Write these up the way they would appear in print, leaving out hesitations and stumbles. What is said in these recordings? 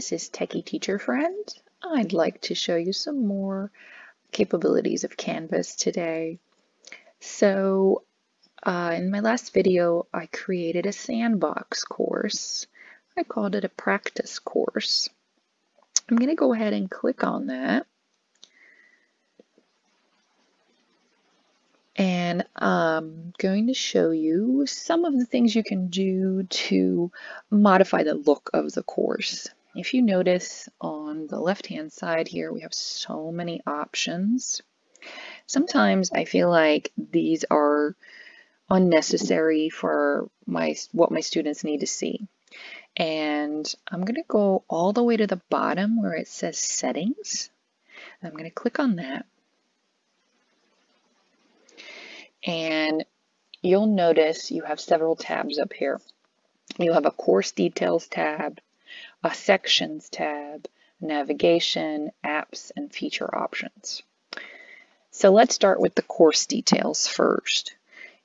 this is Techie Teacher Friend. I'd like to show you some more capabilities of Canvas today. So in my last video, I created a sandbox course. I called it a practice course. I'm going to go ahead and click on that. And I'm going to show you some of the things you can do to modify the look of the course. If you notice on the left-hand side here, we have so many options. Sometimes I feel like these are unnecessary for what my students need to see. And I'm going to go all the way to the bottom where it says Settings. I'm going to click on that. And you'll notice you have several tabs up here. You have a Course Details tab, a Sections tab, Navigation, Apps, and Feature Options. So let's start with the course details first.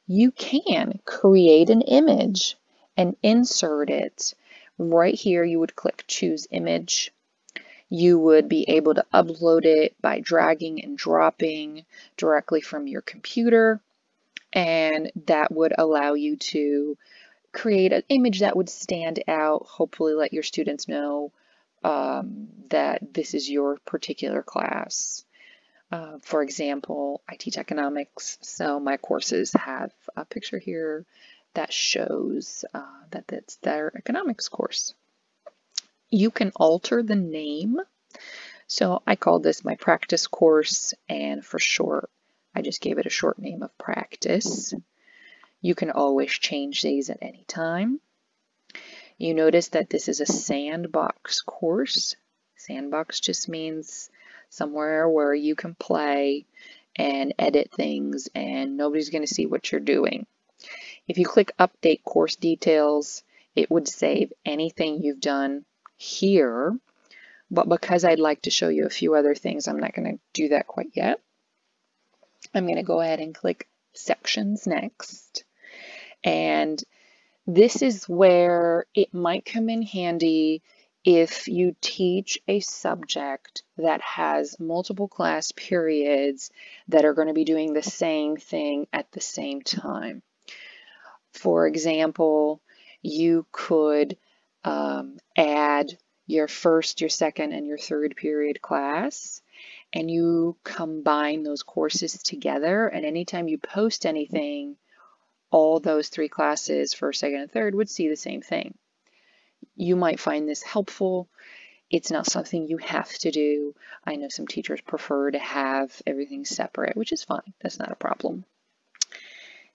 You can create an image and insert it. Right here, you would click Choose Image. You would be able to upload it by dragging and dropping directly from your computer, and that would allow you to create an image that would stand out, hopefully let your students know that this is your particular class. For example, I teach economics, so my courses have a picture here that shows that it's their economics course. You can alter the name. So I call this my practice course, and for short, I just gave it a short name of practice. You can always change these at any time. You notice that this is a sandbox course. Sandbox just means somewhere where you can play and edit things and nobody's going to see what you're doing. If you click Update Course Details, it would save anything you've done here. But because I'd like to show you a few other things, I'm not going to do that quite yet. I'm going to go ahead and click Sections next. And this is where it might come in handy if you teach a subject that has multiple class periods that are going to be doing the same thing at the same time. For example, you could add your first, your second, and your third period class, and you combine those courses together, and anytime you post anything, all those three classes, first, second, and third, would see the same thing. You might find this helpful. It's not something you have to do. I know some teachers prefer to have everything separate, which is fine. That's not a problem.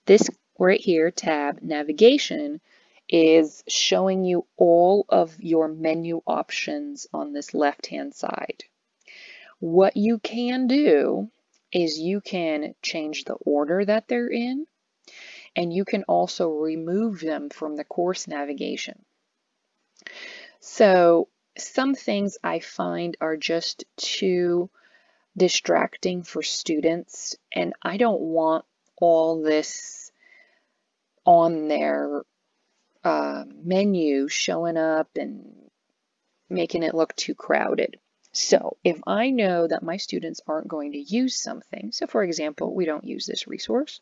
This right here, tab Navigation, is showing you all of your menu options on this left-hand side. What you can do is you can change the order that they're in, and you can also remove them from the course navigation. So some things I find are just too distracting for students, and I don't want all this on their menu showing up and making it look too crowded. So if I know that my students aren't going to use something, so for example, we don't use this resource,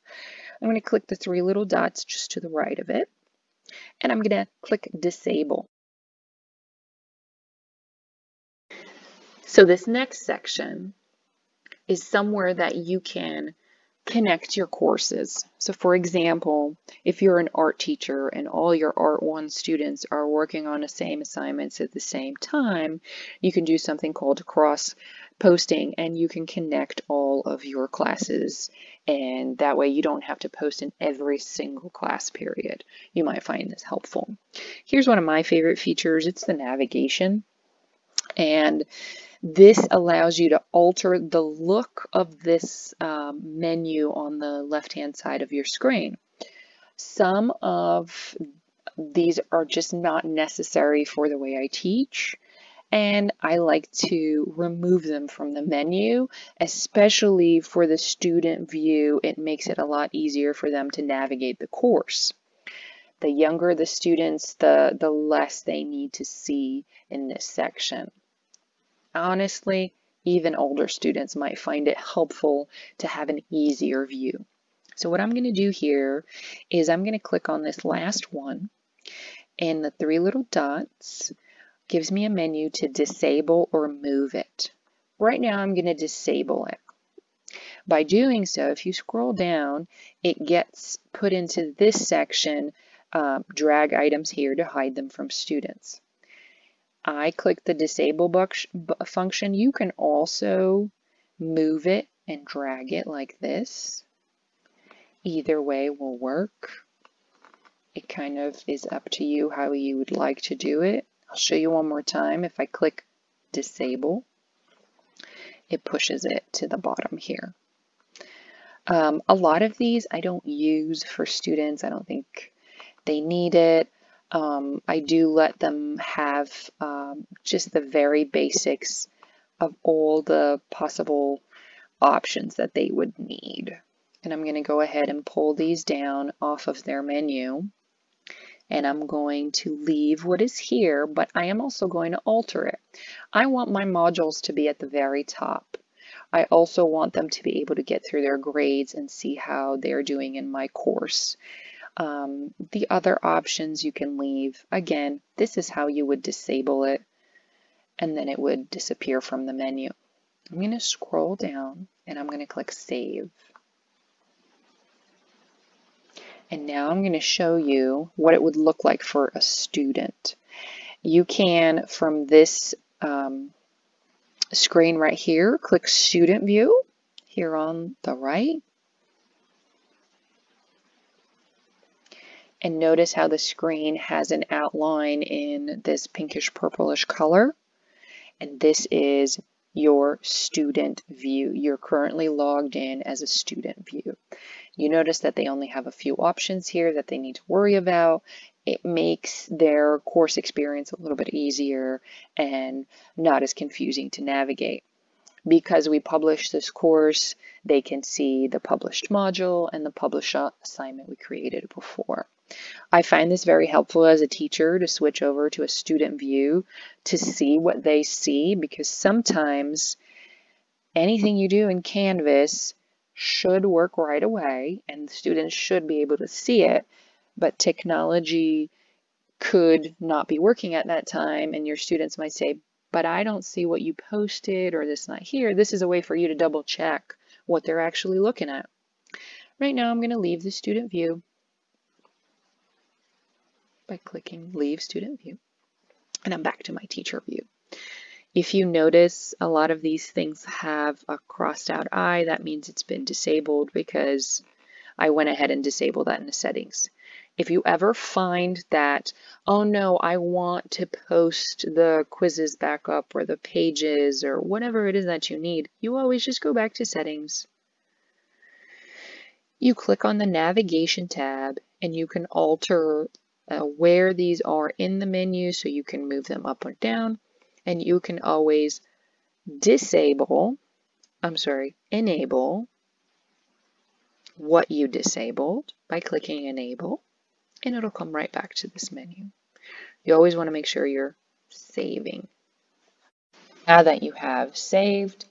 I'm going to click the three little dots just to the right of it, and I'm going to click Disable. So this next section is somewhere that you can connect your courses. So for example, if you're an art teacher and all your Art 1 students are working on the same assignments at the same time, you can do something called cross posting, and you can connect all of your classes, and that way you don't have to post in every single class period. You might find this helpful. Here's one of my favorite features. It's the navigation, and this allows you to alter the look of this menu on the left-hand side of your screen. Some of these are just not necessary for the way I teach, and I like to remove them from the menu, especially for the student view. It makes it a lot easier for them to navigate the course. The younger the students, the less they need to see in this section. Honestly, even older students might find it helpful to have an easier view. So what I'm going to do here is I'm going to click on this last one, and the three little dots gives me a menu to disable or move it. Right now I'm going to disable it. By doing so, if you scroll down, it gets put into this section, drag items here to hide them from students. I click the disable function. You can also move it and drag it like this. Either way will work. It kind of is up to you how you would like to do it. I'll show you one more time. If I click disable, it pushes it to the bottom here. A lot of these I don't use for students. I don't think they need it. I do let them have just the very basics of all the possible options that they would need. And I'm going to go ahead and pull these down off of their menu. And I'm going to leave what is here, but I am also going to alter it. I want my modules to be at the very top. I also want them to be able to get through their grades and see how they're doing in my course. The other options you can leave. Again, this is how you would disable it, and then it would disappear from the menu. I'm going to scroll down and I'm going to click Save. And now I'm going to show you what it would look like for a student. You can, from this screen right here, click Student View here on the right. And notice how the screen has an outline in this pinkish purplish color. And this is your student view. You're currently logged in as a student view. You notice that they only have a few options here that they need to worry about. It makes their course experience a little bit easier and not as confusing to navigate. Because we publish this course, they can see the published module and the published assignment we created before. I find this very helpful as a teacher to switch over to a student view to see what they see, because sometimes anything you do in Canvas should work right away and students should be able to see it, but technology could not be working at that time and your students might say, but I don't see what you posted, or this not here. This is a way for you to double check what they're actually looking at. Right now I'm going to leave the student view by clicking Leave Student View, and I'm back to my teacher view. If you notice, a lot of these things have a crossed out I. That means it's been disabled because I went ahead and disabled that in the settings. If you ever find that, oh no, I want to post the quizzes back up or the pages or whatever it is that you need, you always just go back to settings. You click on the navigation tab and you can alter where these are in the menu, so you can move them up or down, and you can always enable what you disabled by clicking enable, and it'll come right back to this menu. You always want to make sure you're saving. Now that you have saved,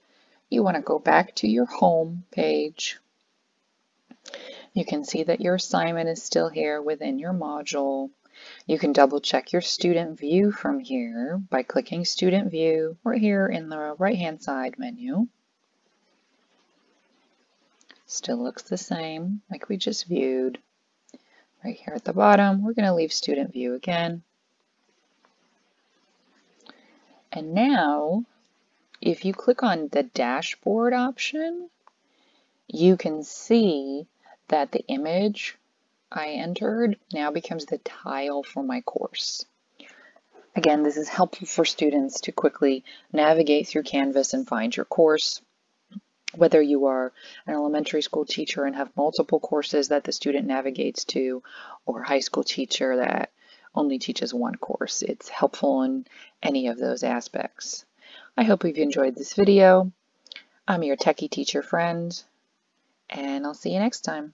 you want to go back to your home page. You can see that your assignment is still here within your module. You can double check your student view from here by clicking student view right here in the right hand side menu. Still looks the same like we just viewed. Right here at the bottom, we're going to leave student view again. And now, if you click on the dashboard option, you can see that the image I entered now becomes the tile for my course. Again, this is helpful for students to quickly navigate through Canvas and find your course. Whether you are an elementary school teacher and have multiple courses that the student navigates to, or a high school teacher that only teaches one course, it's helpful in any of those aspects. I hope you've enjoyed this video. I'm your techie teacher friend, and I'll see you next time.